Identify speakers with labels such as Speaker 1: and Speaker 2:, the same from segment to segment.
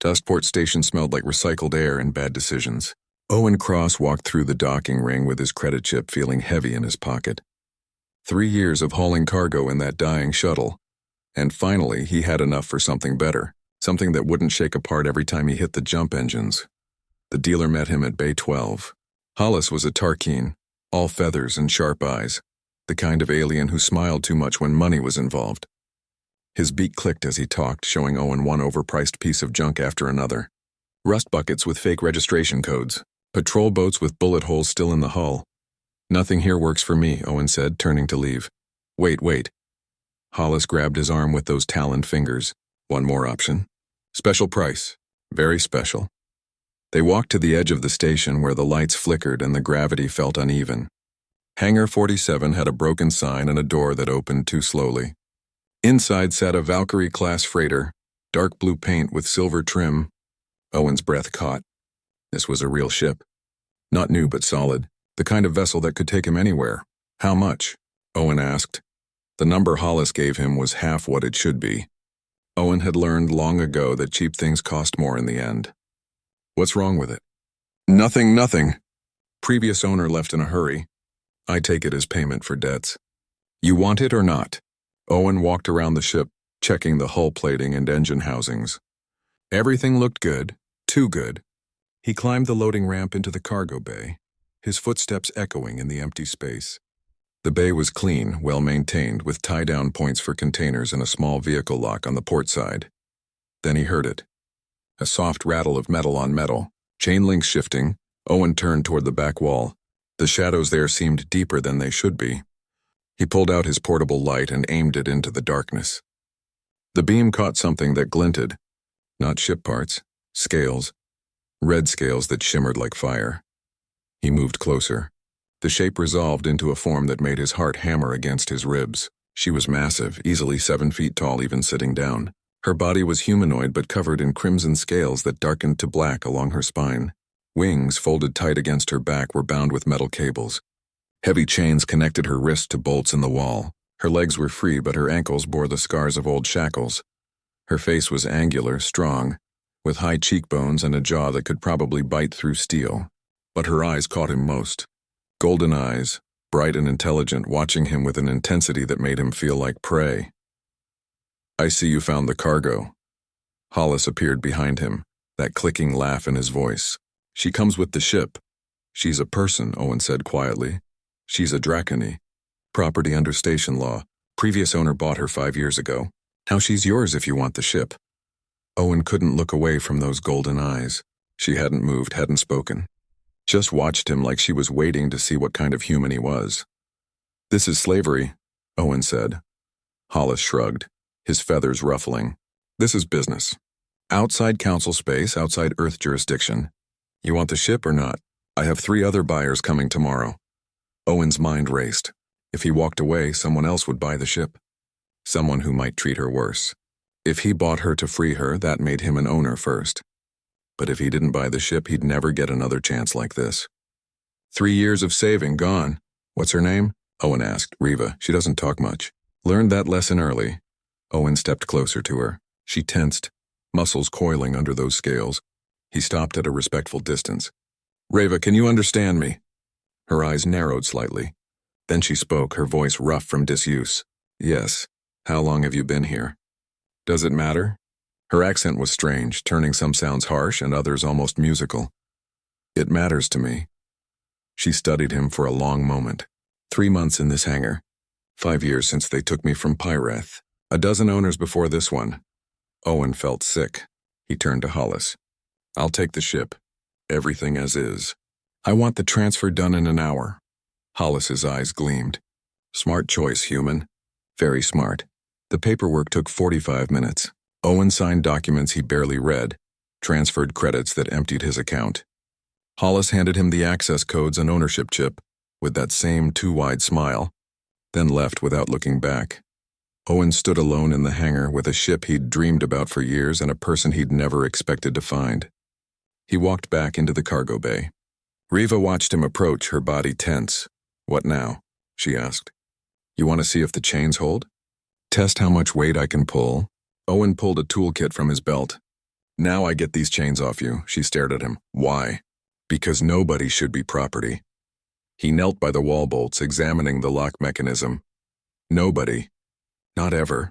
Speaker 1: Dustport Station smelled like recycled air and bad decisions. Owen Cross walked through the docking ring with his credit chip feeling heavy in his pocket. 3 years of hauling cargo in that dying shuttle, and finally he had enough for something better, something that wouldn't shake apart every time he hit the jump engines. The dealer met him at Bay 12. Hollis was a Tarkeen, all feathers and sharp eyes, the kind of alien who smiled too much when money was involved. His beak clicked as he talked, showing Owen one overpriced piece of junk after another. Rust buckets with fake registration codes, patrol boats with bullet holes still in the hull. "Nothing here works for me," Owen said, turning to leave. Wait. Hollis grabbed his arm with those taloned fingers. "One more option. Special price. Very special." They walked to the edge of the station where the lights flickered and the gravity felt uneven. Hangar 47 had a broken sign and a door that opened too slowly. Inside sat a Valkyrie-class freighter, dark blue paint with silver trim. Owen's breath caught. This was a real ship. Not new but solid, the kind of vessel that could take him anywhere. "How much?" Owen asked. The number Hollis gave him was half what it should be. Owen had learned long ago that cheap things cost more in the end. "What's wrong with it?" Nothing. Previous owner left in a hurry. I take it as payment for debts." "You want it or not?" Owen walked around the ship, checking the hull plating and engine housings. Everything looked good, too good. He climbed the loading ramp into the cargo bay, his footsteps echoing in the empty space. The bay was clean, well-maintained, with tie-down points for containers and a small vehicle lock on the port side. Then he heard it. A soft rattle of metal on metal, chain links shifting. Owen turned toward the back wall. The shadows there seemed deeper than they should be. He pulled out his portable light and aimed it into the darkness. The beam caught something that glinted. Not ship parts, scales. Red scales that shimmered like fire. He moved closer. The shape resolved into a form that made his heart hammer against his ribs. She was massive, easily 7 feet tall even sitting down. Her body was humanoid but covered in crimson scales that darkened to black along her spine. Wings, folded tight against her back, were bound with metal cables. Heavy chains connected her wrists to bolts in the wall. Her legs were free, but her ankles bore the scars of old shackles. Her face was angular, strong, with high cheekbones and a jaw that could probably bite through steel. But her eyes caught him most. Golden eyes, bright and intelligent, watching him with an intensity that made him feel like prey. "I see you found the cargo." Hollis appeared behind him, that clicking laugh in his voice. "She comes with the ship." "She's a person," Owen said quietly. "She's a Dracony. Property under station law. Previous owner bought her 5 years ago. Now she's yours if you want the ship." Owen couldn't look away from those golden eyes. She hadn't moved, hadn't spoken. Just watched him like she was waiting to see what kind of human he was. "This is slavery," Owen said. Hollis shrugged, his feathers ruffling. "This is business. Outside council space, outside Earth jurisdiction. You want the ship or not? I have 3 other buyers coming tomorrow." Owen's mind raced. If he walked away, someone else would buy the ship. Someone who might treat her worse. If he bought her to free her, that made him an owner first. But if he didn't buy the ship, he'd never get another chance like this. 3 years of saving gone. "What's her name?" Owen asked. "Riva. She doesn't talk much." "Learned that lesson early." Owen stepped closer to her. She tensed, muscles coiling under those scales. He stopped at a respectful distance. "Riva, can you understand me?" Her eyes narrowed slightly. Then she spoke, her voice rough from disuse. "Yes. How long have you been here?" "Does it matter?" Her accent was strange, turning some sounds harsh and others almost musical. "It matters to me." She studied him for a long moment. 3 months in this hangar. 5 years since they took me from Pyreth. A dozen owners before this one. Owen felt sick. He turned to Hollis. "I'll take the ship. Everything as is. I want the transfer done in an hour." Hollis's eyes gleamed. "Smart choice, human. Very smart." The paperwork took 45 minutes. Owen signed documents he barely read, transferred credits that emptied his account. Hollis handed him the access codes and ownership chip, with that same too-wide smile, then left without looking back. Owen stood alone in the hangar with a ship he'd dreamed about for years and a person he'd never expected to find. He walked back into the cargo bay. Riva watched him approach, her body tense. "What now?" she asked. "You want to see if the chains hold? Test how much weight I can pull?" Owen pulled a toolkit from his belt. Now I get these chains off you, she stared at him. Why? Because nobody should be property. He knelt by the wall bolts, examining the lock mechanism. Nobody. Not ever.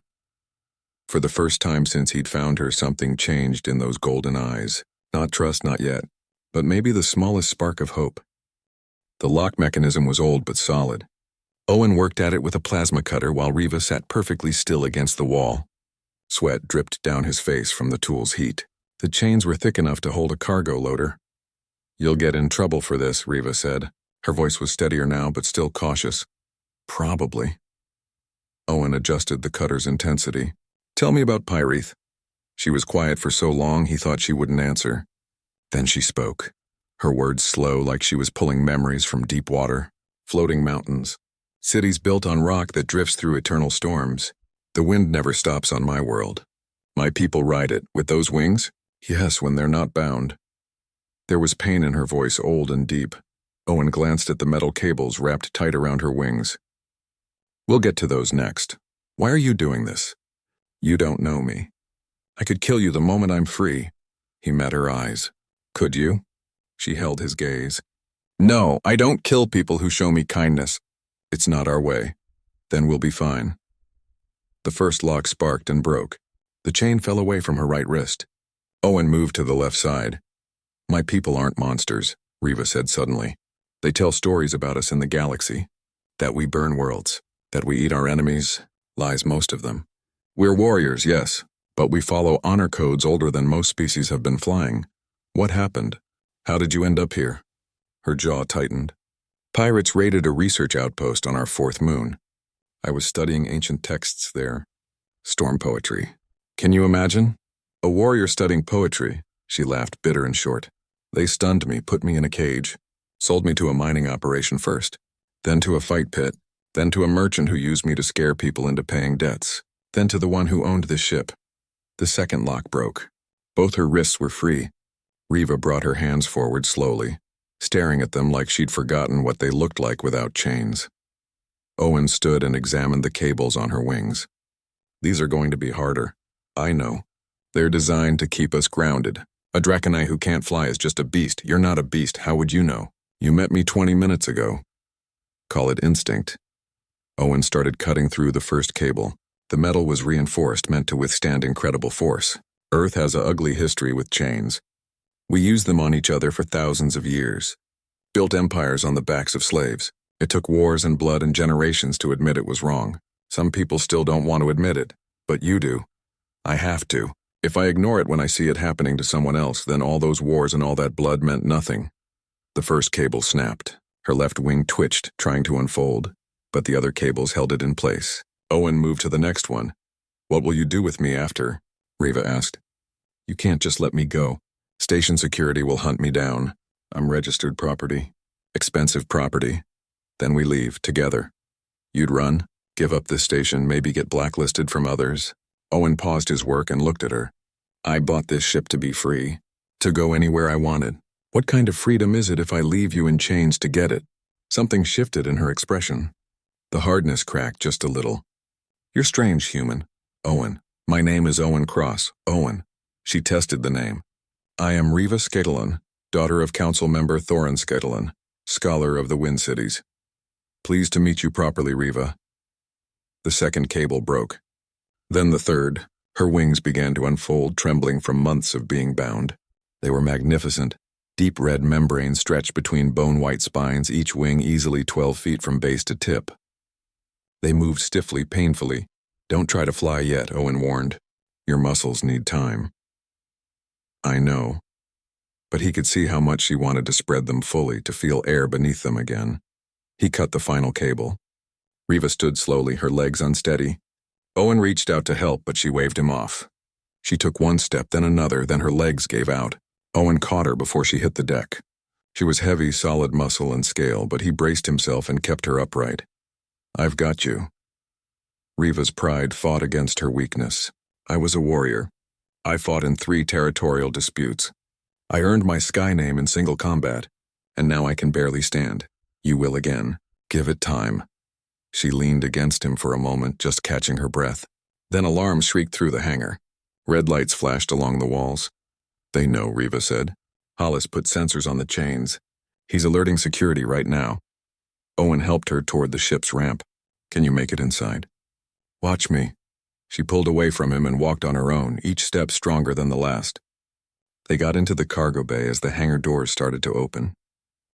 Speaker 1: For the first time since he'd found her, something changed in those golden eyes. Not trust, not yet, but maybe the smallest spark of hope. The lock mechanism was old but solid. Owen worked at it with a plasma cutter while Riva sat perfectly still against the wall. Sweat dripped down his face from the tool's heat. The chains were thick enough to hold a cargo loader. You'll get in trouble for this, Riva said. Her voice was steadier now, but still cautious. Probably. Owen adjusted the cutter's intensity. Tell me about Pyrith. She was quiet for so long he thought she wouldn't answer. Then she spoke. Her words slow, like she was pulling memories from deep water. Floating mountains. Cities built on rock that drifts through eternal storms. The wind never stops on my world. My people ride it, with those wings? Yes, when they're not bound. There was pain in her voice, old and deep. Owen glanced at the metal cables wrapped tight around her wings. We'll get to those next. Why are you doing this? You don't know me. I could kill you the moment I'm free. He met her eyes. Could you? She held his gaze. No, I don't kill people who show me kindness. It's not our way. Then we'll be fine. The first lock sparked and broke. The chain fell away from her right wrist. Owen moved to the left side. My people aren't monsters, Riva said suddenly. They tell stories about us in the galaxy. That we burn worlds. That we eat our enemies. Lies, most of them. We're warriors, yes, but we follow honor codes older than most species have been flying. What happened? How did you end up here? Her jaw tightened. Pirates raided a research outpost on our fourth moon. I was studying ancient texts there. Storm poetry. Can you imagine? A warrior studying poetry. She laughed, bitter and short. They stunned me, put me in a cage. Sold me to a mining operation first. Then to a fight pit. Then to a merchant who used me to scare people into paying debts. Then to the one who owned this ship. The second lock broke. Both her wrists were free. Riva brought her hands forward slowly, staring at them like she'd forgotten what they looked like without chains. Owen stood and examined the cables on her wings. These are going to be harder. I know. They're designed to keep us grounded. A Draconite who can't fly is just a beast. You're not a beast. How would you know? You met me 20 minutes ago. Call it instinct. Owen started cutting through the first cable. The metal was reinforced, meant to withstand incredible force. Earth has an ugly history with chains. We used them on each other for thousands of years. Built empires on the backs of slaves. It took wars and blood and generations to admit it was wrong. Some people still don't want to admit it, but you do. I have to. If I ignore it when I see it happening to someone else, then all those wars and all that blood meant nothing. The first cable snapped. Her left wing twitched, trying to unfold, but the other cables held it in place. Owen moved to the next one. What will you do with me after? Riva asked. You can't just let me go. Station security will hunt me down. I'm registered property. Expensive property. Then we leave, together. You'd run, give up this station, maybe get blacklisted from others. Owen paused his work and looked at her. I bought this ship to be free. To go anywhere I wanted. What kind of freedom is it if I leave you in chains to get it? Something shifted in her expression. The hardness cracked just a little. You're strange, human. Owen. My name is Owen Cross. Owen. She tested the name. I am Riva Sketelon, daughter of council member Thorin Sketelon, scholar of the Wind Cities. Pleased to meet you properly, Riva. The second cable broke. Then the third. Her wings began to unfold, trembling from months of being bound. They were magnificent. Deep red membranes stretched between bone-white spines, each wing easily 12 feet from base to tip. They moved stiffly, painfully. Don't try to fly yet, Owen warned. Your muscles need time. I know. But he could see how much she wanted to spread them fully, to feel air beneath them again. He cut the final cable. Riva stood slowly, her legs unsteady. Owen reached out to help, but she waved him off. She took one step, then another, then her legs gave out. Owen caught her before she hit the deck. She was heavy, solid muscle and scale, but he braced himself and kept her upright. I've got you. Riva's pride fought against her weakness. I was a warrior. I fought in 3 territorial disputes. I earned my sky name in single combat, and now I can barely stand. You will again. Give it time. She leaned against him for a moment, just catching her breath. Then alarms shrieked through the hangar. Red lights flashed along the walls. They know, Riva said. Hollis put sensors on the chains. He's alerting security right now. Owen helped her toward the ship's ramp. Can you make it inside? Watch me. She pulled away from him and walked on her own, each step stronger than the last. They got into the cargo bay as the hangar doors started to open.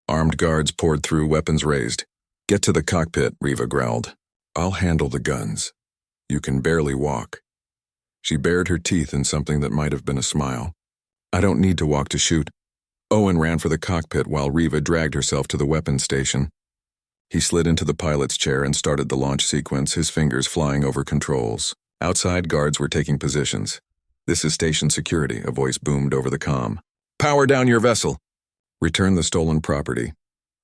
Speaker 1: Armed guards poured through, weapons raised. Get to the cockpit, Riva growled. I'll handle the guns. You can barely walk. She bared her teeth in something that might have been a smile. I don't need to walk to shoot. Owen ran for the cockpit while Riva dragged herself to the weapons station. He slid into the pilot's chair and started the launch sequence, his fingers flying over controls. Outside, guards were taking positions. This is station security, a voice boomed over the comm. Power down your vessel. Return the stolen property.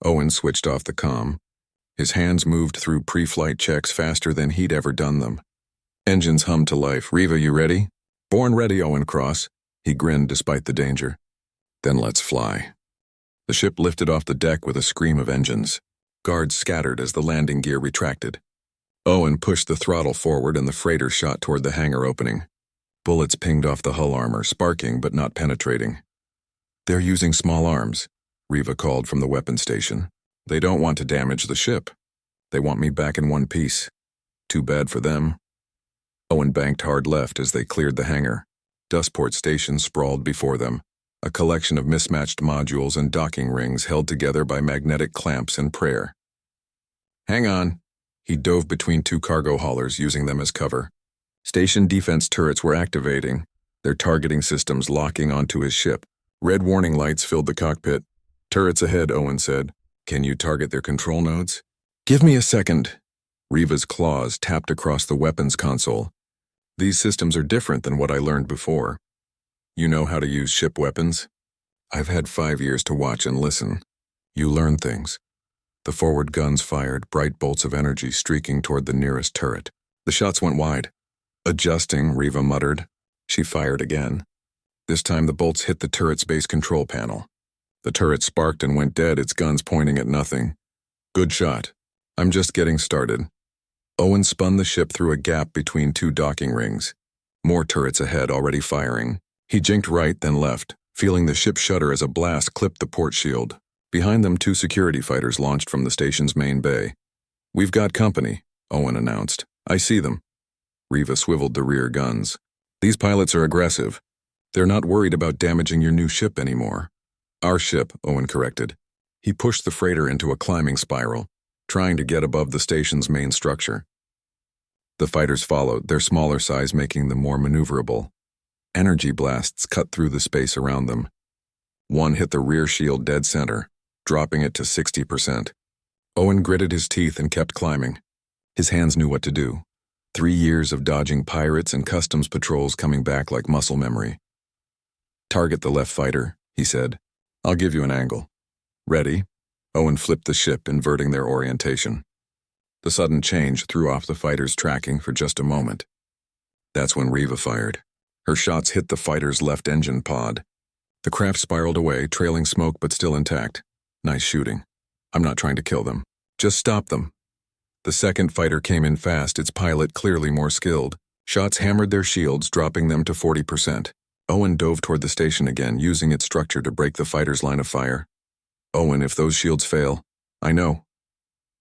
Speaker 1: Owen switched off the comm. His hands moved through pre-flight checks faster than he'd ever done them. Engines hummed to life. Riva, you ready? Born ready, Owen Cross. He grinned despite the danger. Then let's fly. The ship lifted off the deck with a scream of engines. Guards scattered as the landing gear retracted. Owen pushed the throttle forward and the freighter shot toward the hangar opening. Bullets pinged off the hull armor, sparking but not penetrating. They're using small arms, Riva called from the weapons station. They don't want to damage the ship. They want me back in one piece. Too bad for them. Owen banked hard left as they cleared the hangar. Dustport Station sprawled before them, a collection of mismatched modules and docking rings held together by magnetic clamps and prayer. Hang on. He dove between two cargo haulers, using them as cover. Station defense turrets were activating, their targeting systems locking onto his ship. Red warning lights filled the cockpit. Turrets ahead, Owen said. Can you target their control nodes? Give me a second. Riva's claws tapped across the weapons console. These systems are different than what I learned before. You know how to use ship weapons? I've had 5 years to watch and listen. You learn things. The forward guns fired, bright bolts of energy streaking toward the nearest turret. The shots went wide. Adjusting, Riva muttered. She fired again. This time the bolts hit the turret's base control panel. The turret sparked and went dead, its guns pointing at nothing. Good shot. I'm just getting started. Owen spun the ship through a gap between two docking rings. More turrets ahead, already firing. He jinked right, then left, feeling the ship shudder as a blast clipped the port shield. Behind them, 2 security fighters launched from the station's main bay. We've got company, Owen announced. I see them. Riva swiveled the rear guns. These pilots are aggressive. They're not worried about damaging your new ship anymore. Our ship, Owen corrected. He pushed the freighter into a climbing spiral, trying to get above the station's main structure. The fighters followed, their smaller size making them more maneuverable. Energy blasts cut through the space around them. One hit the rear shield dead center, dropping it to 60%. Owen gritted his teeth and kept climbing. His hands knew what to do. 3 years of dodging pirates and customs patrols coming back like muscle memory. Target the left fighter, he said. I'll give you an angle. Ready? Owen flipped the ship, inverting their orientation. The sudden change threw off the fighter's tracking for just a moment. That's when Riva fired. Her shots hit the fighter's left engine pod. The craft spiraled away, trailing smoke but still intact. Nice shooting. I'm not trying to kill them. Just stop them. The second fighter came in fast, its pilot clearly more skilled. Shots hammered their shields, dropping them to 40%. Owen dove toward the station again, using its structure to break the fighter's line of fire. Owen, if those shields fail, I know.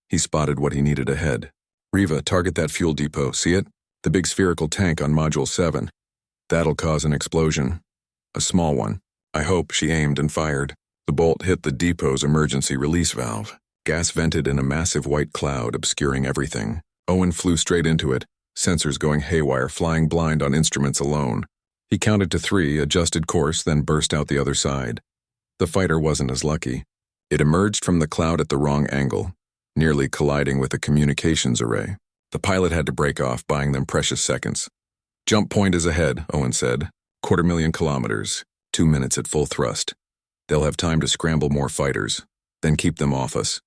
Speaker 1: He spotted what he needed ahead. Riva, target that fuel depot, see it? The big spherical tank on Module 7. That'll cause an explosion. A small one. I hope. She aimed and fired. The bolt hit the depot's emergency release valve. Gas vented in a massive white cloud, obscuring everything. Owen flew straight into it, sensors going haywire, flying blind on instruments alone. He counted to 3, adjusted course, then burst out the other side. The fighter wasn't as lucky. It emerged from the cloud at the wrong angle, nearly colliding with a communications array. The pilot had to break off, buying them precious seconds. Jump point is ahead, Owen said. 250,000 kilometers, 2 minutes at full thrust. They'll have time to scramble more fighters, then keep them off us.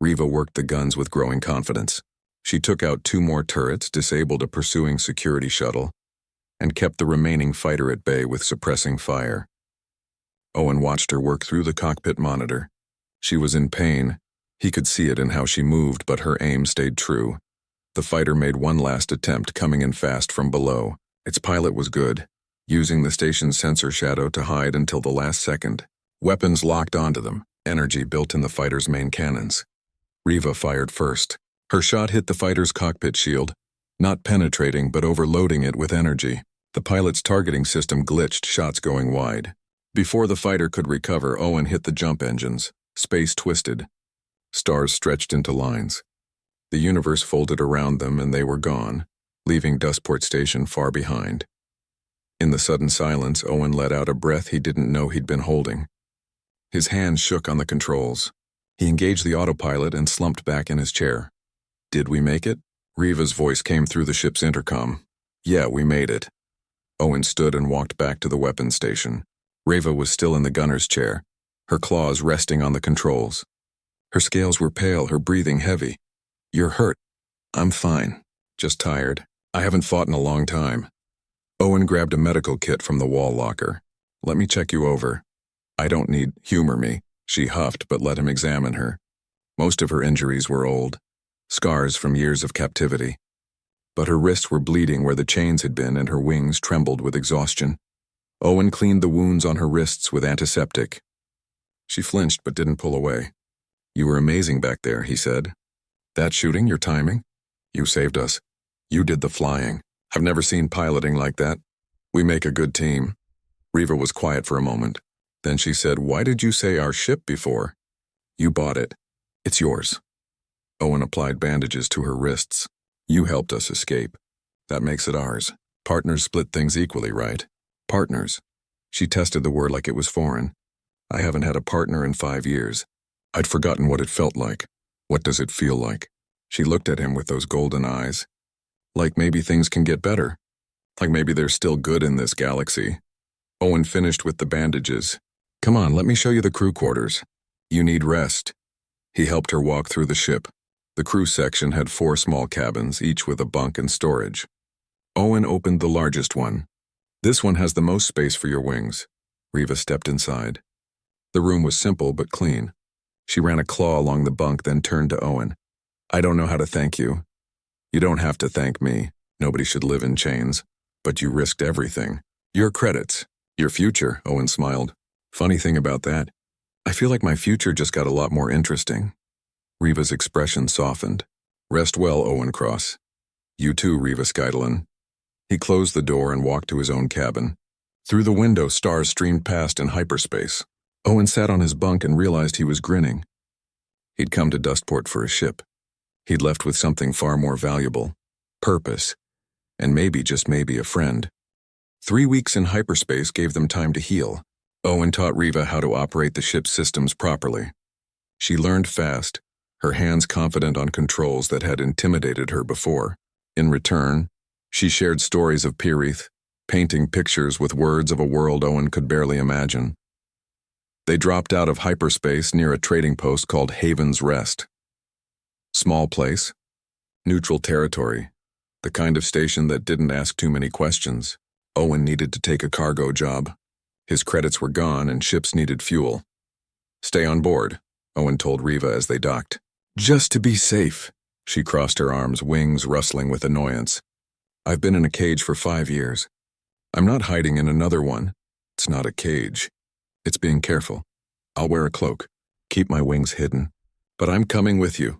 Speaker 1: Riva worked the guns with growing confidence. She took out 2 more turrets, disabled a pursuing security shuttle, and kept the remaining fighter at bay with suppressing fire. Owen watched her work through the cockpit monitor. She was in pain. He could see it in how she moved, but her aim stayed true. The fighter made one last attempt, coming in fast from below. Its pilot was good. using the station's sensor shadow to hide until the last second. Weapons locked onto them, energy built in the fighter's main cannons. Riva fired first. Her shot hit the fighter's cockpit shield, not penetrating but overloading it with energy. The pilot's targeting system glitched, shots going wide. Before the fighter could recover, Owen hit the jump engines. Space twisted. Stars stretched into lines. The universe folded around them and they were gone, leaving Dustport Station far behind. In the sudden silence, Owen let out a breath he didn't know he'd been holding. His hands shook on the controls. He engaged the autopilot and slumped back in his chair. Did we make it? Riva's voice came through the ship's intercom. Yeah, we made it. Owen stood and walked back to the weapons station. Riva was still in the gunner's chair, her claws resting on the controls. Her scales were pale, her breathing heavy. You're hurt. I'm fine. Just tired. I haven't fought in a long time. Owen grabbed a medical kit from the wall locker. Let me check you over. I don't need humor me, she huffed, but let him examine her. Most of her injuries were old, scars from years of captivity. But her wrists were bleeding where the chains had been and her wings trembled with exhaustion. Owen cleaned the wounds on her wrists with antiseptic. She flinched but didn't pull away. You were amazing back there, he said. That shooting, your timing? You saved us. You did the flying. I've never seen piloting like that. We make a good team. Riva was quiet for a moment. Then she said, Why did you say our ship before? You bought it. It's yours. Owen applied bandages to her wrists. You helped us escape. That makes it ours. Partners split things equally, right? Partners. She tested the word like it was foreign. I haven't had a partner in 5 years. I'd forgotten what it felt like. What does it feel like? She looked at him with those golden eyes. Like maybe things can get better. Like maybe there's still good in this galaxy. Owen finished with the bandages. Come on, let me show you the crew quarters. You need rest. He helped her walk through the ship. The crew section had 4 small cabins, each with a bunk and storage. Owen opened the largest one. This one has the most space for your wings. Riva stepped inside. The room was simple but clean. She ran a claw along the bunk, then turned to Owen. I don't know how to thank you. You don't have to thank me. Nobody should live in chains. But you risked everything. Your credits. Your future, Owen smiled. Funny thing about that, I feel like my future just got a lot more interesting. Riva's expression softened. Rest well, Owen Cross. You too, Riva Skydelin. He closed the door and walked to his own cabin. Through the window, stars streamed past in hyperspace. Owen sat on his bunk and realized he was grinning. He'd come to Dustport for a ship. He'd left with something far more valuable. Purpose. And maybe, just maybe, a friend. 3 weeks in hyperspace gave them time to heal. Owen taught Riva how to operate the ship's systems properly. She learned fast, her hands confident on controls that had intimidated her before. In return, she shared stories of Pirith, painting pictures with words of a world Owen could barely imagine. They dropped out of hyperspace near a trading post called Haven's Rest. Small place, neutral territory, the kind of station that didn't ask too many questions. Owen needed to take a cargo job. His credits were gone and ships needed fuel. Stay on board, Owen told Riva as they docked. Just to be safe. She crossed her arms, wings rustling with annoyance. I've been in a cage for 5 years. I'm not hiding in another one. It's not a cage. It's being careful. I'll wear a cloak, keep my wings hidden. But I'm coming with you.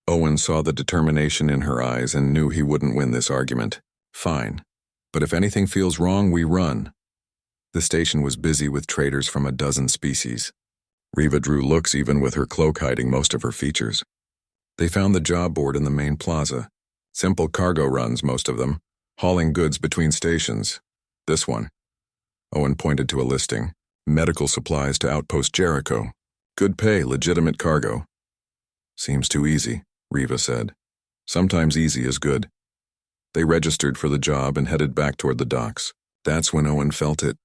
Speaker 1: Owen saw the determination in her eyes and knew he wouldn't win this argument. Fine. But if anything feels wrong, we run. The station was busy with traders from a dozen species. Riva drew looks even with her cloak hiding most of her features. They found the job board in the main plaza. Simple cargo runs, most of them, hauling goods between stations. This one. Owen pointed to a listing. Medical supplies to Outpost Jericho. Good pay, legitimate cargo. Seems too easy, Riva said. Sometimes easy is good. They registered for the job and headed back toward the docks. That's when Owen felt it.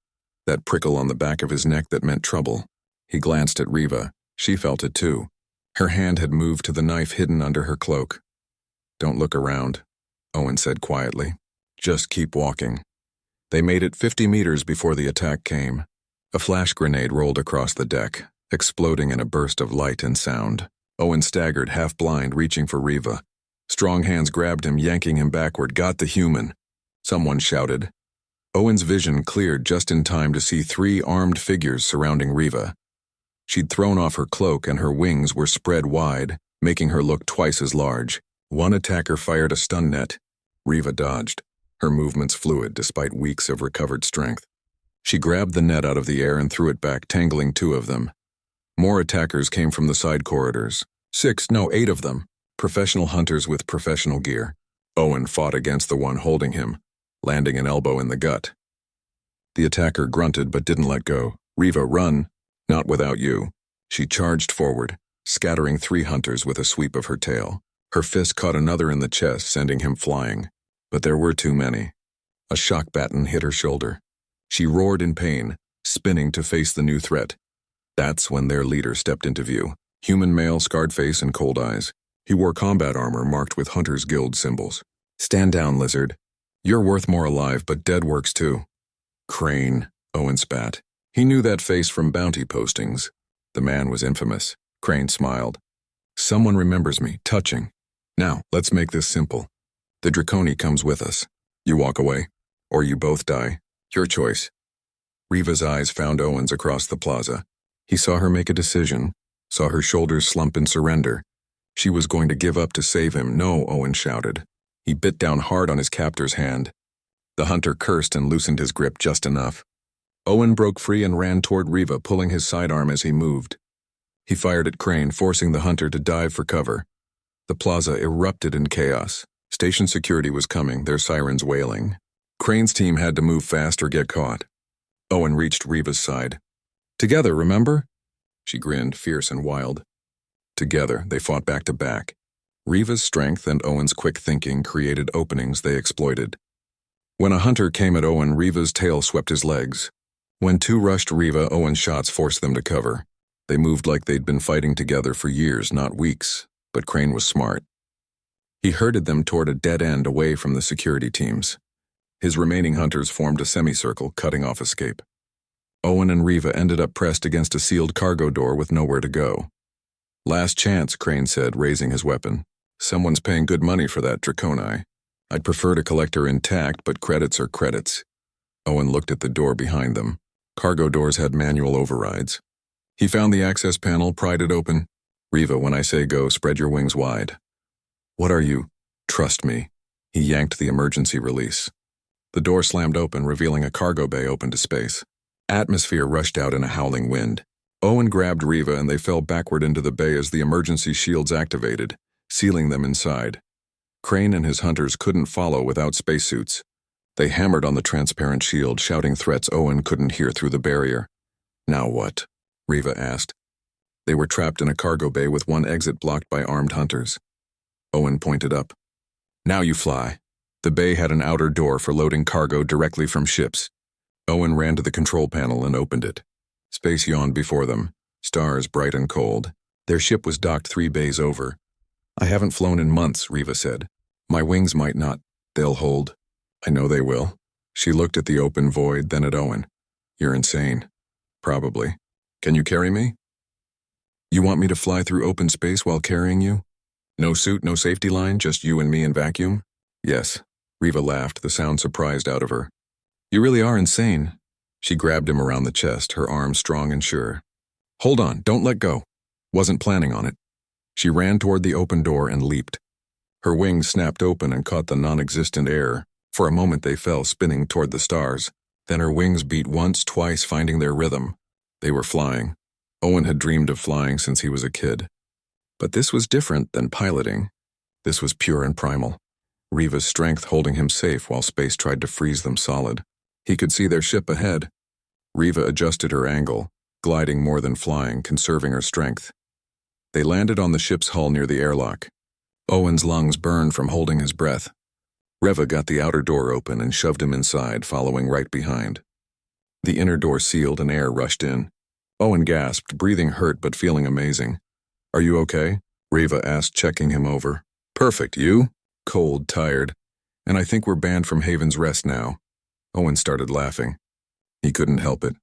Speaker 1: That prickle on the back of his neck that meant trouble. He glanced at Riva. She felt it too. Her hand had moved to the knife hidden under her cloak. Don't look around, Owen said quietly. Just keep walking. They made it 50 meters before the attack came. A flash grenade rolled across the deck, exploding in a burst of light and sound. Owen staggered, half blind, reaching for Riva. Strong hands grabbed him, yanking him backward. Got the human. Someone shouted. Owen's vision cleared just in time to see 3 armed figures surrounding Riva. She'd thrown off her cloak and her wings were spread wide, making her look twice as large. One attacker fired a stun net. Riva dodged, her movements fluid despite weeks of recovered strength. She grabbed the net out of the air and threw it back, tangling 2 of them. More attackers came from the side corridors. 8 of them, professional hunters with professional gear. Owen fought against the one holding him, landing an elbow in the gut. The attacker grunted but didn't let go. Riva, run! Not without you. She charged forward, scattering 3 hunters with a sweep of her tail. Her fist caught another in the chest, sending him flying. But there were too many. A shock baton hit her shoulder. She roared in pain, spinning to face the new threat. That's when their leader stepped into view. Human male, scarred face and cold eyes. He wore combat armor marked with Hunters Guild symbols. Stand down, lizard. You're worth more alive, but dead works too. Crane, Owen spat. He knew that face from bounty postings. The man was infamous. Crane smiled. Someone remembers me, touching. Now, let's make this simple. The Draconi comes with us. You walk away, or you both die. Your choice. Riva's eyes found Owen's across the plaza. He saw her make a decision, saw her shoulders slump in surrender. She was going to give up to save him. No, Owen shouted. He bit down hard on his captor's hand. The hunter cursed and loosened his grip just enough. Owen broke free and ran toward Riva, pulling his sidearm as he moved. He fired at Crane, forcing the hunter to dive for cover. The plaza erupted in chaos. Station security was coming, their sirens wailing. Crane's team had to move fast or get caught. Owen reached Riva's side. Together, remember? She grinned, fierce and wild. Together, they fought back to back. Riva's strength and Owen's quick thinking created openings they exploited. When a hunter came at Owen, Riva's tail swept his legs. When 2 rushed Riva, Owen's shots forced them to cover. They moved like they'd been fighting together for years, not weeks, but Crane was smart. He herded them toward a dead end away from the security teams. His remaining hunters formed a semicircle, cutting off escape. Owen and Riva ended up pressed against a sealed cargo door with nowhere to go. Last chance, Crane said, raising his weapon. Someone's paying good money for that Draconi. I'd prefer to collect her intact, but credits are credits. Owen looked at the door behind them. Cargo doors had manual overrides. He found the access panel, pried it open. Riva, when I say go, spread your wings wide. What are you? Trust me. He yanked the emergency release. The door slammed open, revealing a cargo bay open to space. Atmosphere rushed out in a howling wind. Owen grabbed Riva and they fell backward into the bay as the emergency shields activated, sealing them inside. Crane and his hunters couldn't follow without spacesuits. They hammered on the transparent shield, shouting threats Owen couldn't hear through the barrier. Now what? Riva asked. They were trapped in a cargo bay with one exit blocked by armed hunters. Owen pointed up. Now you fly. The bay had an outer door for loading cargo directly from ships. Owen ran to the control panel and opened it. Space yawned before them, stars bright and cold. Their ship was docked 3 bays over. I haven't flown in months, Riva said. My wings might not. They'll hold. I know they will. She looked at the open void, then at Owen. You're insane. Probably. Can you carry me? You want me to fly through open space while carrying you? No suit, no safety line, just you and me in vacuum? Yes. Riva laughed, the sound surprised out of her. You really are insane. She grabbed him around the chest, her arms strong and sure. Hold on, don't let go. Wasn't planning on it. She ran toward the open door and leaped. Her wings snapped open and caught the non-existent air. For a moment they fell, spinning toward the stars. Then her wings beat once, twice, finding their rhythm. They were flying. Owen had dreamed of flying since he was a kid. But this was different than piloting. This was pure and primal. Riva's strength holding him safe while space tried to freeze them solid. He could see their ship ahead. Riva adjusted her angle, gliding more than flying, conserving her strength. They landed on the ship's hull near the airlock. Owen's lungs burned from holding his breath. Riva got the outer door open and shoved him inside, following right behind. The inner door sealed and air rushed in. Owen gasped, breathing hurt but feeling amazing. Are you okay? Riva asked, checking him over. Perfect, you? Cold, tired. And I think we're banned from Haven's Rest now. Owen started laughing. He couldn't help it.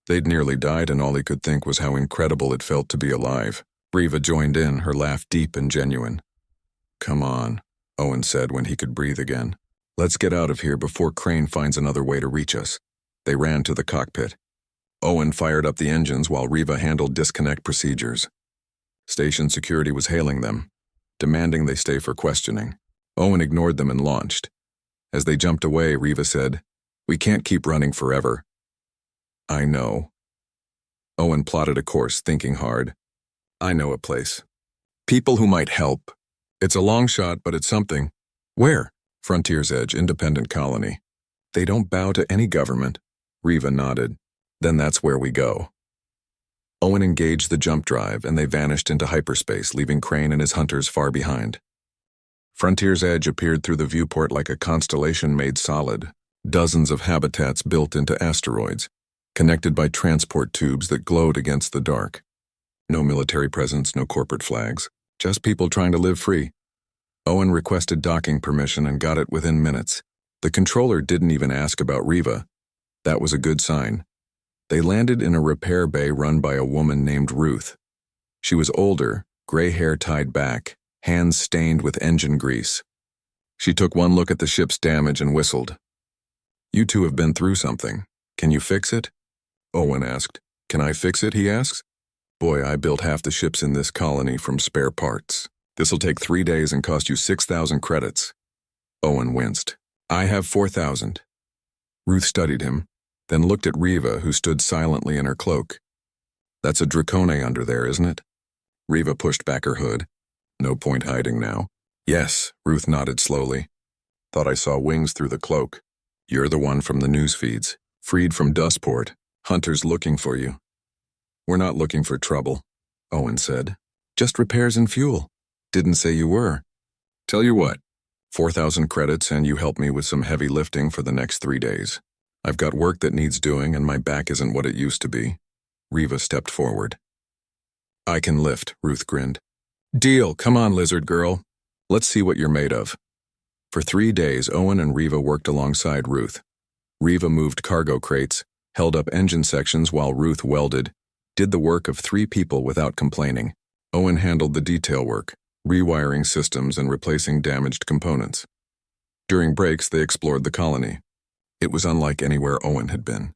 Speaker 1: They'd nearly died and all he could think was how incredible it felt to be alive. Riva joined in, her laugh deep and genuine. Come on, Owen said when he could breathe again. Let's get out of here before Crane finds another way to reach us. They ran to the cockpit. Owen fired up the engines while Riva handled disconnect procedures. Station security was hailing them, demanding they stay for questioning. Owen ignored them and launched. As they jumped away, Riva said, "We can't keep running forever." "I know." Owen plotted a course, thinking hard. "I know a place. People who might help. It's a long shot, but it's something." "Where?" "Frontier's Edge, independent colony. They don't bow to any government." Riva nodded. "Then that's where we go." Owen engaged the jump drive, and they vanished into hyperspace, leaving Crane and his hunters far behind. Frontier's Edge appeared through the viewport like a constellation made solid, dozens of habitats built into asteroids, connected by transport tubes that glowed against the dark. No military presence, no corporate flags, just people trying to live free. Owen requested docking permission and got it within minutes. The controller didn't even ask about Riva. That was a good sign. They landed in a repair bay run by a woman named Ruth. She was older, gray hair tied back, hands stained with engine grease. She took one look at the ship's damage and whistled. "You two have been through something. Can you fix it?" Owen asked. "Can I fix it?" he asks. "Boy, I built half the ships in this colony from spare parts. This'll take 3 days and cost you 6,000 credits. Owen winced. "I have 4,000. Ruth studied him, then looked at Riva, who stood silently in her cloak. "That's a Dracone under there, isn't it?" Riva pushed back her hood. "No point hiding now." "Yes," Ruth nodded slowly. "Thought I saw wings through the cloak. You're the one from the news feeds, freed from Dustport. Hunters looking for you." "We're not looking for trouble," Owen said. "Just repairs and fuel." "Didn't say you were." "Tell you what, 4,000 credits and you help me with some heavy lifting for the next 3 days. I've got work that needs doing and my back isn't what it used to be." Riva stepped forward. "I can lift," Ruth grinned. "Deal, come on, lizard girl. Let's see what you're made of." For 3 days, Owen and Riva worked alongside Ruth. Riva moved cargo crates, held up engine sections while Ruth welded, did the work of 3 people without complaining. Owen handled the detail work, rewiring systems and replacing damaged components. During breaks, they explored the colony. It was unlike anywhere Owen had been.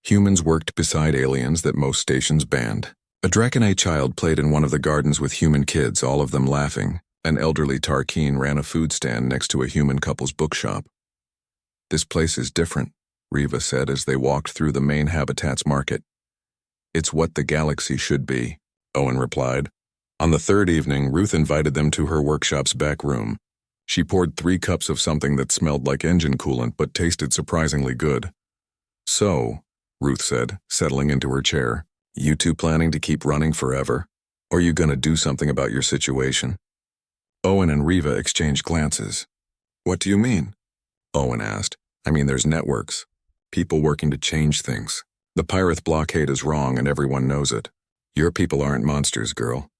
Speaker 1: Humans worked beside aliens that most stations banned. A Draconite child played in one of the gardens with human kids, all of them laughing. An elderly Tarkeen ran a food stand next to a human couple's bookshop. "This place is different," Riva said as they walked through the main habitats market. "It's what the galaxy should be," Owen replied. On the 3rd evening, Ruth invited them to her workshop's back room. She poured 3 cups of something that smelled like engine coolant but tasted surprisingly good. "So," Ruth said, settling into her chair, "you two planning to keep running forever? Or you gonna do something about your situation?" Owen and Riva exchanged glances. "What do you mean?" Owen asked. "I mean, there's networks. People working to change things. The Pyroth blockade is wrong and everyone knows it. Your people aren't monsters, girl.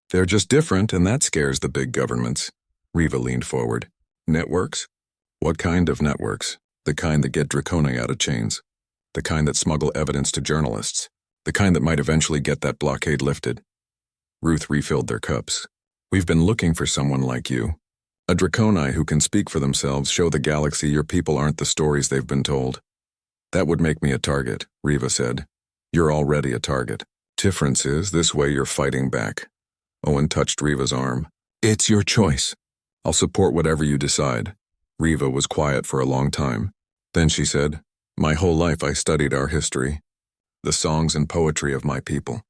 Speaker 1: They're just different, and that scares the big governments." Riva leaned forward. "Networks? What kind of networks? The kind that get Dracone out of chains. The kind that smuggle evidence to journalists. The kind that might eventually get that blockade lifted." Ruth refilled their cups. "We've been looking for someone like you. A Dracone who can speak for themselves, show the galaxy your people aren't the stories they've been told." "That would make me a target," Riva said. "You're already a target. Difference is, this way you're fighting back." Owen touched Riva's arm. "It's your choice. I'll support whatever you decide." Riva was quiet for a long time. Then she said, "My whole life I studied our history, the songs and poetry of my people.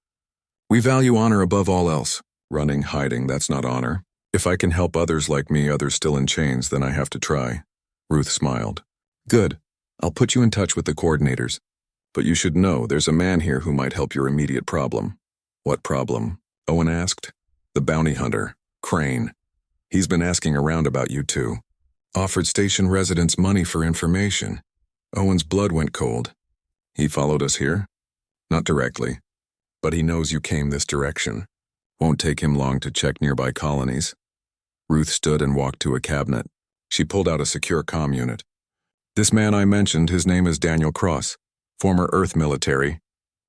Speaker 1: We value honor above all else. Running, hiding, that's not honor. If I can help others like me, others still in chains, then I have to try." Ruth smiled. "Good. I'll put you in touch with the coordinators. But you should know there's a man here who might help your immediate problem." "What problem?" Owen asked. "The bounty hunter, Crane. He's been asking around about you two. Offered station residents money for information." Owen's blood went cold. "He followed us here?" "Not directly. But he knows you came this direction. Won't take him long to check nearby colonies." Ruth stood and walked to a cabinet. She pulled out a secure comm unit. "This man I mentioned, his name is Daniel Cross, former Earth military.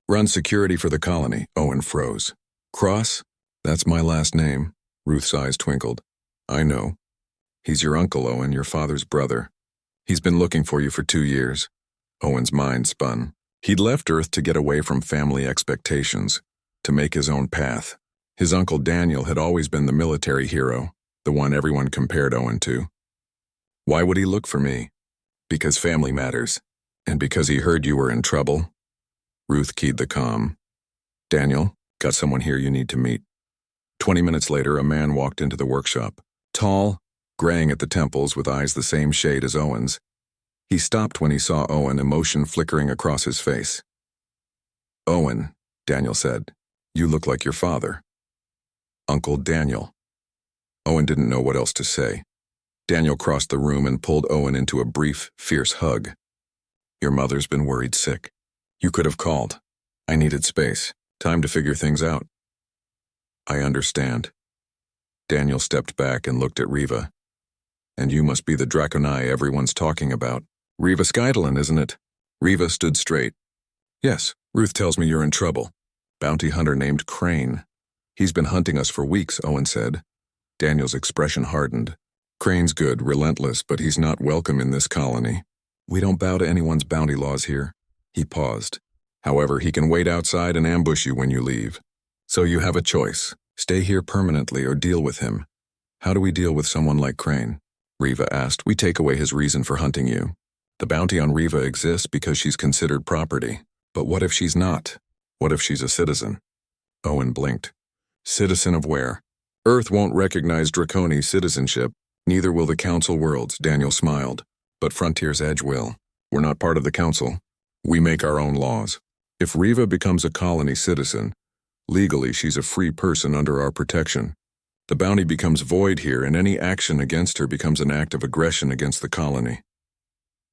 Speaker 1: Runs security for the colony." Owen froze. "Cross? That's my last name." Ruth's eyes twinkled. "I know. He's your uncle, Owen, your father's brother. He's been looking for you for 2 years. Owen's mind spun. He'd left Earth to get away from family expectations, to make his own path. His uncle Daniel had always been the military hero, the one everyone compared Owen to. Why would he look for me? Because family matters, and because he heard you were in trouble. Ruth keyed the comm. Daniel, got someone here you need to meet. 20 minutes later, a man walked into the workshop. Tall, graying at the temples with eyes the same shade as Owen's. He stopped when he saw Owen, emotion flickering across his face. Owen, Daniel said, you look like your father. Uncle Daniel. Owen didn't know what else to say. Daniel crossed the room and pulled Owen into a brief, fierce hug. Your mother's been worried sick. You could have called. I needed space. Time to figure things out. I understand. Daniel stepped back and looked at Riva. And you must be the Draconi everyone's talking about. Riva Skydolan, isn't it? Riva stood straight. Yes, Ruth tells me you're in trouble. Bounty hunter named Crane. He's been hunting us for weeks, Owen said. Daniel's expression hardened. Crane's good, relentless, but he's not welcome in this colony. We don't bow to anyone's bounty laws here. He paused. However, he can wait outside and ambush you when you leave. So you have a choice. Stay here permanently or deal with him. How do we deal with someone like Crane? Riva asked. We take away his reason for hunting you. The bounty on Riva exists because she's considered property. But what if she's not? What if she's a citizen? Owen blinked. Citizen of where? Earth won't recognize Draconi's citizenship. Neither will the Council Worlds, Daniel smiled. But Frontier's Edge will. We're not part of the Council. We make our own laws. If Riva becomes a colony citizen, legally she's a free person under our protection. The bounty becomes void here, and any action against her becomes an act of aggression against the colony.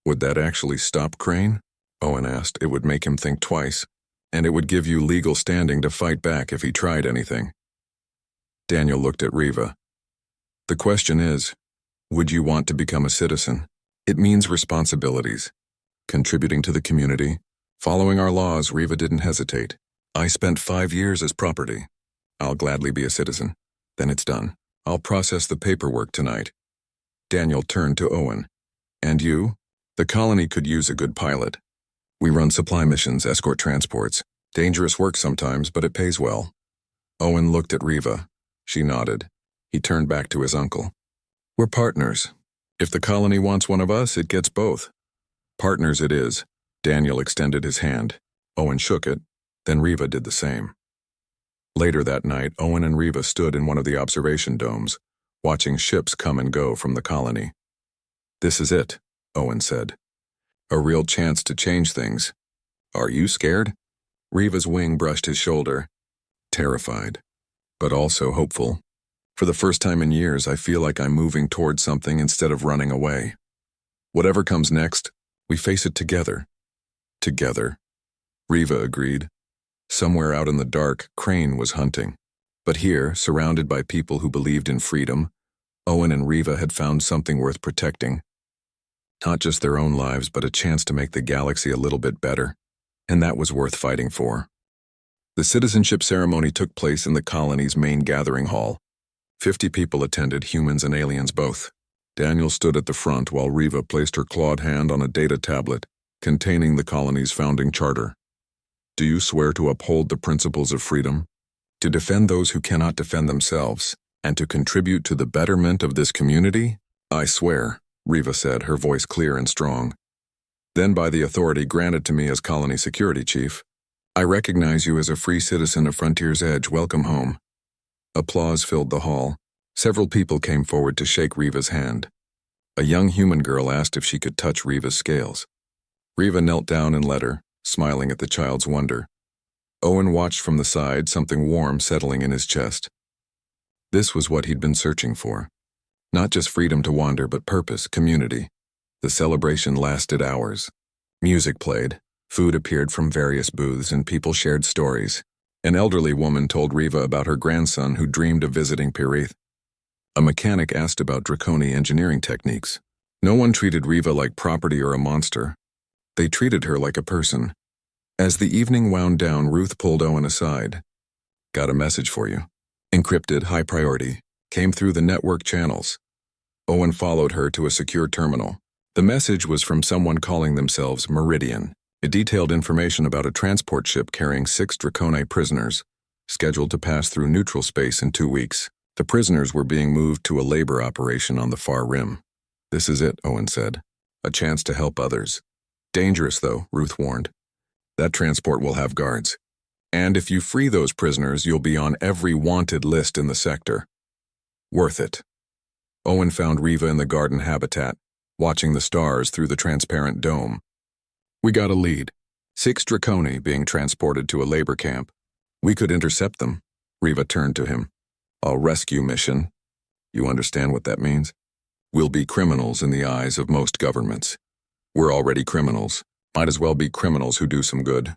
Speaker 1: Would that actually stop Crane? Owen asked. It would make him think twice, and it would give you legal standing to fight back if he tried anything. Daniel looked at Riva. The question is, would you want to become a citizen? It means responsibilities. Contributing to the community. Following our laws, Riva didn't hesitate. I spent 5 years as property. I'll gladly be a citizen. Then it's done. I'll process the paperwork tonight. Daniel turned to Owen. And you? The colony could use a good pilot. We run supply missions, escort transports. Dangerous work sometimes, but it pays well. Owen looked at Riva. She nodded. He turned back to his uncle. We're partners. If the colony wants one of us, it gets both. Partners it is. Daniel extended his hand. Owen shook it. Then Riva did the same. Later that night, Owen and Riva stood in one of the observation domes, watching ships come and go from the colony. This is it, Owen said. A real chance to change things. Are you scared? Riva's wing brushed his shoulder. Terrified, but also hopeful. For the first time in years, I feel like I'm moving towards something instead of running away. Whatever comes next, we face it together. Together. Riva agreed. Somewhere out in the dark, Crane was hunting. But here, surrounded by people who believed in freedom, Owen and Riva had found something worth protecting. Not just their own lives, but a chance to make the galaxy a little bit better. And that was worth fighting for. The citizenship ceremony took place in the colony's main gathering hall. 50 people attended, humans and aliens both. Daniel stood at the front while Riva placed her clawed hand on a data tablet containing the colony's founding charter. Do you swear to uphold the principles of freedom, to defend those who cannot defend themselves, and to contribute to the betterment of this community? I swear, Riva said, her voice clear and strong. Then by the authority granted to me as colony security chief, I recognize you as a free citizen of Frontier's Edge. Welcome home. Applause filled the hall. Several people came forward to shake Riva's hand. A young human girl asked if she could touch Riva's scales. Riva knelt down and let her, smiling at the child's wonder. Owen watched from the side, something warm settling in his chest. This was what he'd been searching for. Not just freedom to wander, but purpose, community. The celebration lasted hours. Music played, food appeared from various booths, and people shared stories. An elderly woman told Riva about her grandson who dreamed of visiting Pirith. A mechanic asked about Draconi engineering techniques. No one treated Riva like property or a monster. They treated her like a person. As the evening wound down, Ruth pulled Owen aside. Got a message for you. Encrypted, high priority. Came through the network channels. Owen followed her to a secure terminal. The message was from someone calling themselves Meridian. It detailed information about a transport ship carrying 6 Draconi prisoners, scheduled to pass through neutral space in 2 weeks. The prisoners were being moved to a labor operation on the far rim. "This is it," Owen said. "A chance to help others." "Dangerous, though," Ruth warned. "That transport will have guards. And if you free those prisoners, you'll be on every wanted list in the sector." "Worth it." Owen found Riva in the garden habitat, watching the stars through the transparent dome. "We got a lead. 6 Draconi being transported to a labor camp. We could intercept them." Riva turned to him. "A rescue mission. You understand what that means? We'll be criminals in the eyes of most governments. We're already criminals. Might as well be criminals who do some good."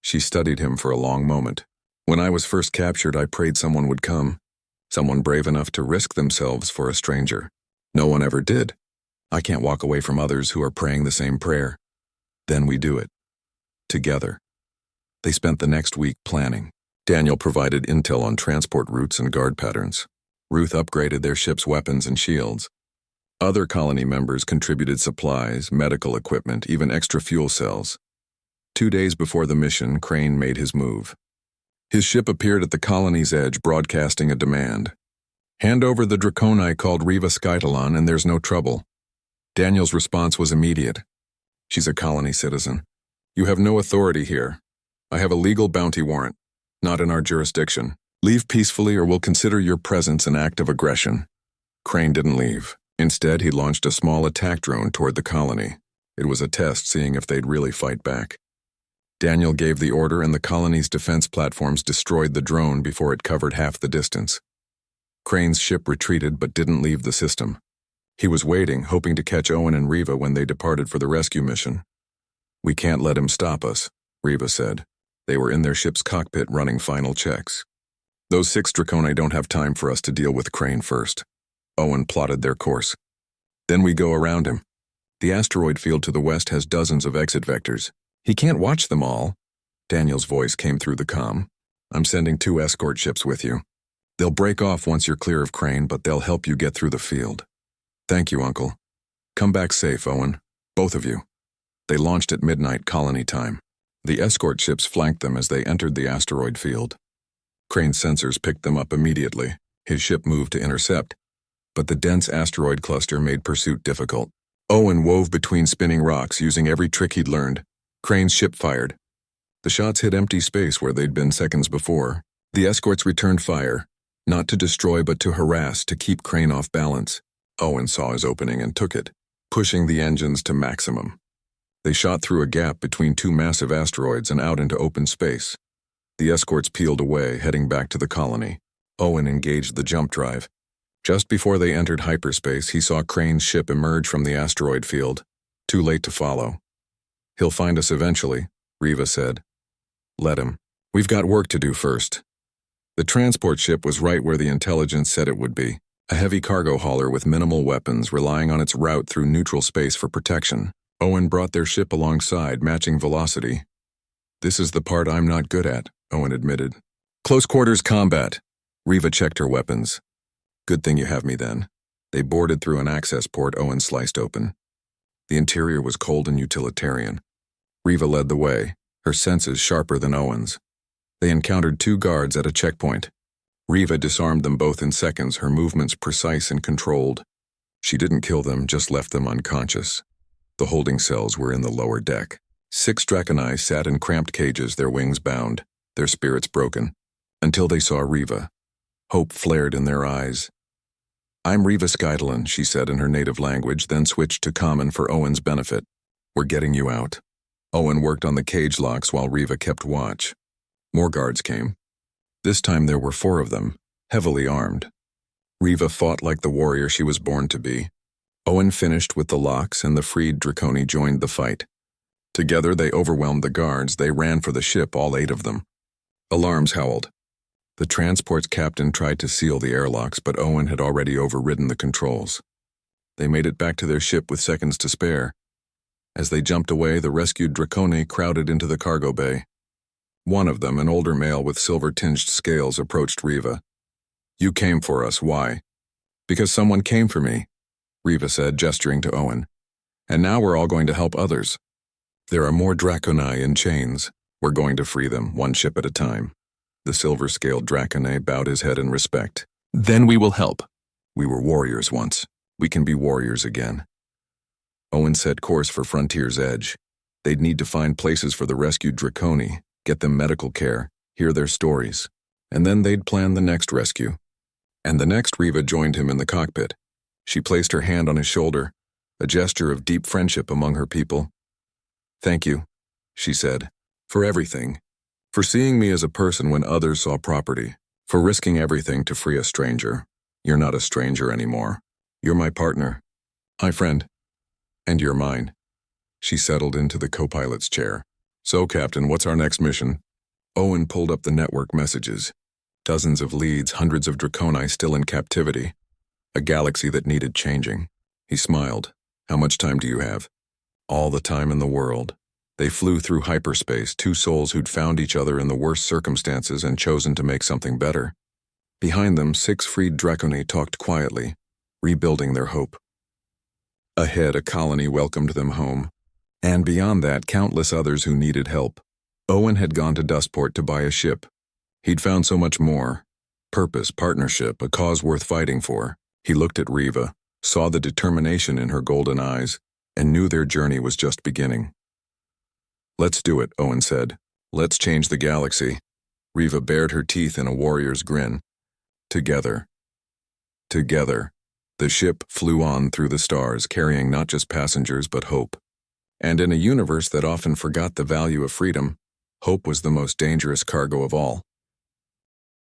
Speaker 1: She studied him for a long moment. "When I was first captured, I prayed someone would come. Someone brave enough to risk themselves for a stranger. No one ever did. I can't walk away from others who are praying the same prayer. Then we do it. Together." They spent the next week planning. Daniel provided intel on transport routes and guard patterns. Ruth upgraded their ship's weapons and shields. Other colony members contributed supplies, medical equipment, even extra fuel cells. 2 days before the mission, Crane made his move. His ship appeared at the colony's edge, broadcasting a demand. "Hand over the Draconi called Riva Skytalon, and there's no trouble." Daniel's response was immediate. "She's a colony citizen. You have no authority here. I have a legal bounty warrant. Not in our jurisdiction. Leave peacefully or we'll consider your presence an act of aggression." Crane didn't leave. Instead, he launched a small attack drone toward the colony. It was a test, seeing if they'd really fight back. Daniel gave the order, and the colony's defense platforms destroyed the drone before it covered half the distance. Crane's ship retreated but didn't leave the system. He was waiting, hoping to catch Owen and Riva when they departed for the rescue mission. "We can't let him stop us," Riva said. They were in their ship's cockpit running final checks. "Those 6 Draconi don't have time for us to deal with Crane first." Owen plotted their course. "Then we go around him. The asteroid field to the west has dozens of exit vectors. He can't watch them all." Daniel's voice came through the comm. "I'm sending 2 escort ships with you. They'll break off once you're clear of Crane, but they'll help you get through the field." "Thank you, Uncle. Come back safe, Owen. Both of you." They launched at midnight colony time. The escort ships flanked them as they entered the asteroid field. Crane's sensors picked them up immediately. His ship moved to intercept, but the dense asteroid cluster made pursuit difficult. Owen wove between spinning rocks, using every trick he'd learned. Crane's ship fired. The shots hit empty space where they'd been seconds before. The escorts returned fire, not to destroy but to harass, to keep Crane off balance. Owen saw his opening and took it, pushing the engines to maximum. They shot through a gap between 2 massive asteroids and out into open space. The escorts peeled away, heading back to the colony. Owen engaged the jump drive. Just before they entered hyperspace, he saw Crane's ship emerge from the asteroid field. Too late to follow. "He'll find us eventually," Riva said. "Let him. We've got work to do first." The transport ship was right where the intelligence said it would be. A heavy cargo hauler with minimal weapons, relying on its route through neutral space for protection. Owen brought their ship alongside, matching velocity. "This is the part I'm not good at," Owen admitted. "Close quarters combat." Riva checked her weapons. "Good thing you have me then." They boarded through an access port Owen sliced open. The interior was cold and utilitarian. Riva led the way, her senses sharper than Owen's. They encountered 2 guards at a checkpoint. Riva disarmed them both in seconds, her movements precise and controlled. She didn't kill them, just left them unconscious. The holding cells were in the lower deck. 6 Draconi sat in cramped cages, their wings bound, their spirits broken, until they saw Riva. Hope flared in their eyes. "I'm Riva Skytalon," she said in her native language, then switched to common for Owen's benefit. "We're getting you out." Owen worked on the cage locks while Riva kept watch. More guards came. This time there were 4 of them, heavily armed. Riva fought like the warrior she was born to be. Owen finished with the locks, and the freed Draconi joined the fight. Together they overwhelmed the guards. They ran for the ship, all 8 of them. Alarms howled. The transport's captain tried to seal the airlocks, but Owen had already overridden the controls. They made it back to their ship with seconds to spare. As they jumped away, the rescued Draconi crowded into the cargo bay. One of them, an older male with silver-tinged scales, approached Riva. "You came for us. Why?" "Because someone came for me," Riva said, gesturing to Owen. And now we're all going to help others. There are more Draconi in chains. We're going to free them, one ship at a time. The silver-scaled Draconi bowed his head in respect. Then we will help. We were warriors once. We can be warriors again. Owen set course for Frontier's Edge. They'd need to find places for the rescued Draconi, get them medical care, hear their stories. And then they'd plan the next rescue. And the next, Riva joined him in the cockpit. She placed her hand on his shoulder, a gesture of deep friendship among her people. "Thank you," she said, "for everything. For seeing me as a person when others saw property. For risking everything to free a stranger. You're not a stranger anymore. You're my partner. My friend. And you're mine." She settled into the co-pilot's chair. "So, Captain, what's our next mission?" Owen pulled up the network messages. Dozens of leads, hundreds of Draconi still in captivity. A galaxy that needed changing. He smiled. "How much time do you have?" "All the time in the world." They flew through hyperspace, two souls who'd found each other in the worst circumstances and chosen to make something better. Behind them, 6 freed Draconi talked quietly, rebuilding their hope. Ahead, a colony welcomed them home. And beyond that, countless others who needed help. Owen had gone to Dustport to buy a ship. He'd found so much more. Purpose, partnership, a cause worth fighting for. He looked at Riva, saw the determination in her golden eyes, and knew their journey was just beginning. "Let's do it," Owen said. "Let's change the galaxy." Riva bared her teeth in a warrior's grin. Together. Together. The ship flew on through the stars, carrying not just passengers but hope. And in a universe that often forgot the value of freedom, hope was the most dangerous cargo of all.